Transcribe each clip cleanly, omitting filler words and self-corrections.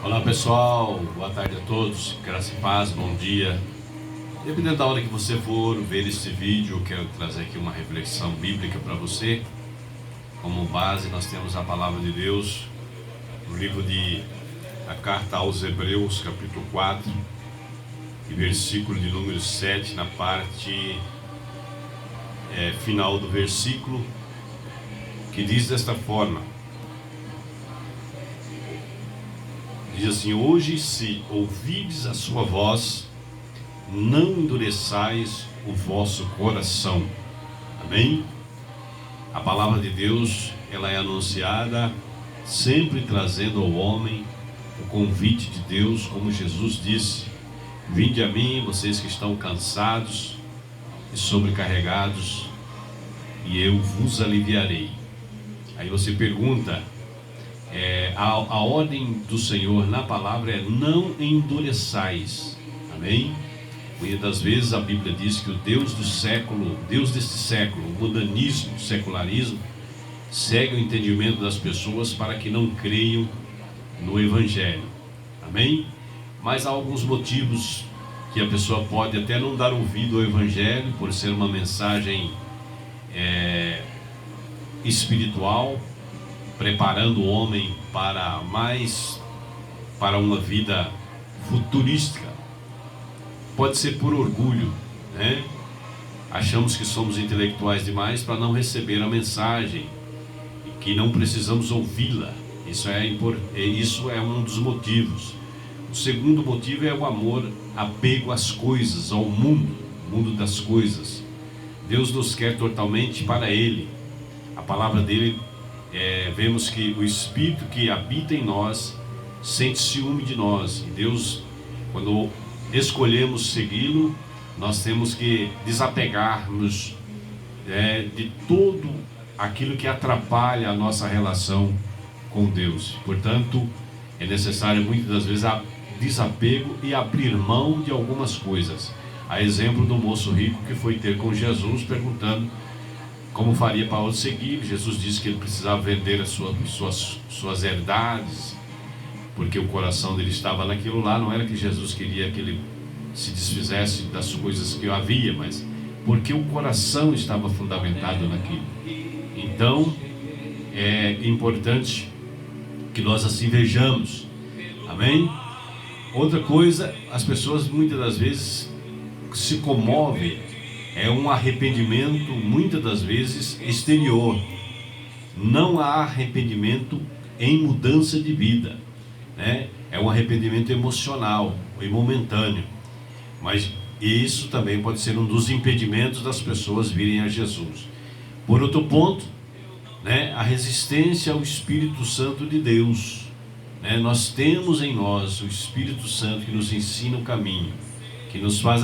Olá pessoal, boa tarde a todos, graça e paz, bom dia. Dependendo da hora que você for ver este vídeo, eu quero trazer aqui uma reflexão bíblica para você. Como base nós temos a palavra de Deus, no livro de a carta aos Hebreus, capítulo 4, e versículo de número 7, na parte final do versículo, que diz desta forma. Diz assim: hoje, se ouvides a sua voz, não endureçais o vosso coração. Amém? A palavra de Deus, ela é anunciada sempre trazendo ao homem o convite de Deus, como Jesus disse: vinde a mim, vocês que estão cansados e sobrecarregados, e eu vos aliviarei. Aí você pergunta, a ordem do Senhor na palavra é: não endureçais. Amém? Muitas das vezes a Bíblia diz que o Deus do século, Deus deste século, o mundanismo, o secularismo, segue o entendimento das pessoas para que não creiam no Evangelho. Amém? Mas há alguns motivos que a pessoa pode até não dar ouvido ao Evangelho, por ser uma mensagem espiritual, preparando o homem para uma vida futurística. Pode ser por orgulho, né? Achamos que somos intelectuais demais para não receber a mensagem e que não precisamos ouvi-la. Isso é um dos motivos. O segundo motivo é o amor, apego às coisas, ao mundo das coisas. Deus nos quer totalmente para Ele. A palavra dele, vemos que o Espírito que habita em nós sente ciúme de nós. E Deus, quando escolhemos segui-lo, nós temos que desapegar-nos de tudo aquilo que atrapalha a nossa relação com Deus. Portanto, é necessário muitas das vezes desapego e abrir mão de algumas coisas. A exemplo do moço rico que foi ter com Jesus, perguntando como faria para o seguir. Jesus disse que ele precisava vender as suas herdades, porque o coração dele estava naquilo lá. Não era que Jesus queria que ele se desfizesse das coisas que havia, mas porque o coração estava fundamentado naquilo. Então, é importante que nós assim vejamos. Amém? Outra coisa, as pessoas muitas das vezes se comovem, é um arrependimento muitas das vezes exterior. Não há arrependimento em mudança de vida, né? É um arrependimento emocional e momentâneo. Mas isso também pode ser um dos impedimentos das pessoas virem a Jesus. Por outro ponto, né, a resistência ao Espírito Santo de Deus. Nós temos em nós o Espírito Santo que nos ensina o caminho, que nos faz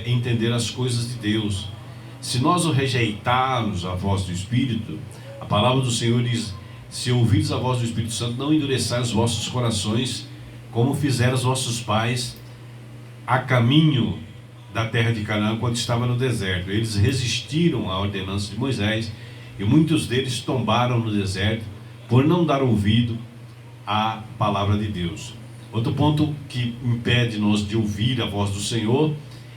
entender as coisas de Deus. Se nós o rejeitarmos a voz do Espírito, a palavra do Senhor diz: se ouvides a voz do Espírito Santo, não endureçais os vossos corações, como fizeram os vossos pais a caminho da terra de Canaã, quando estava no deserto. Eles resistiram à ordenança de Moisés, e muitos deles tombaram no deserto por não dar ouvido à palavra de Deus. Outro ponto que impede-nos de ouvir a voz do Senhor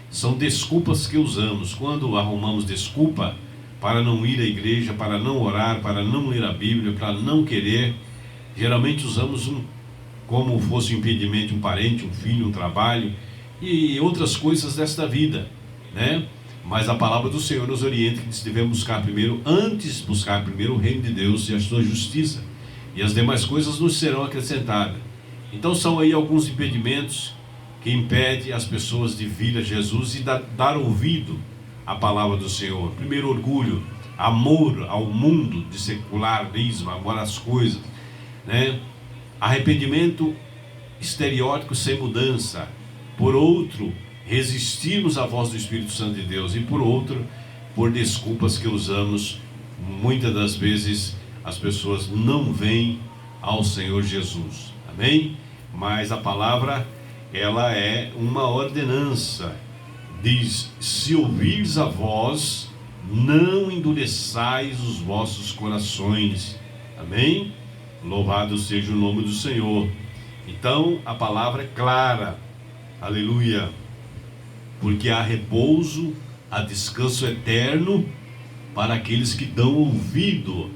são desculpas que usamos. Quando arrumamos desculpa para não ir à igreja, para não orar, para não ler a Bíblia, para não querer, geralmente usamos como fosse um impedimento, um parente, um filho, um trabalho e outras coisas desta vida, né? Mas a palavra do Senhor nos orienta que devemos buscar primeiro o reino de Deus e a sua justiça, e as demais coisas nos serão acrescentadas. Então são aí alguns impedimentos que impedem as pessoas de vir a Jesus e dar ouvido à palavra do Senhor. Primeiro, orgulho, amor ao mundo, de secularismo, amor às coisas, né? Arrependimento estereótipo sem mudança. Por outro, resistirmos à voz do Espírito Santo de Deus. E por outro, por desculpas que usamos. Muitas das vezes as pessoas não vêm ao Senhor Jesus. Amém? Mas a palavra, ela é uma ordenança. Diz: se ouvires a voz, não endureçais os vossos corações. Amém? Louvado seja o nome do Senhor. Então a palavra é clara, aleluia, porque há repouso, há descanso eterno para aqueles que dão ouvido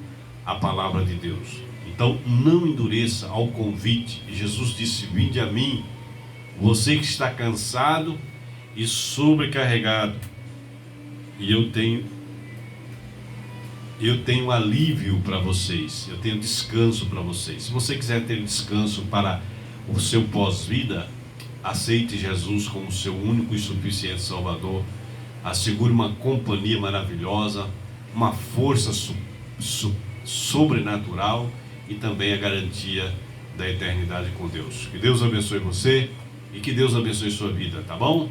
à palavra de Deus. Então não endureça ao convite. Jesus disse: vinde a mim, você que está cansado e sobrecarregado, e eu tenho alívio para vocês, eu tenho descanso para vocês. Se você quiser ter descanso para o seu pós-vida, aceite Jesus como seu único e suficiente Salvador. Assegure uma companhia maravilhosa, uma força sobrenatural e também a garantia da eternidade com Deus. Que Deus abençoe você e que Deus abençoe sua vida, tá bom?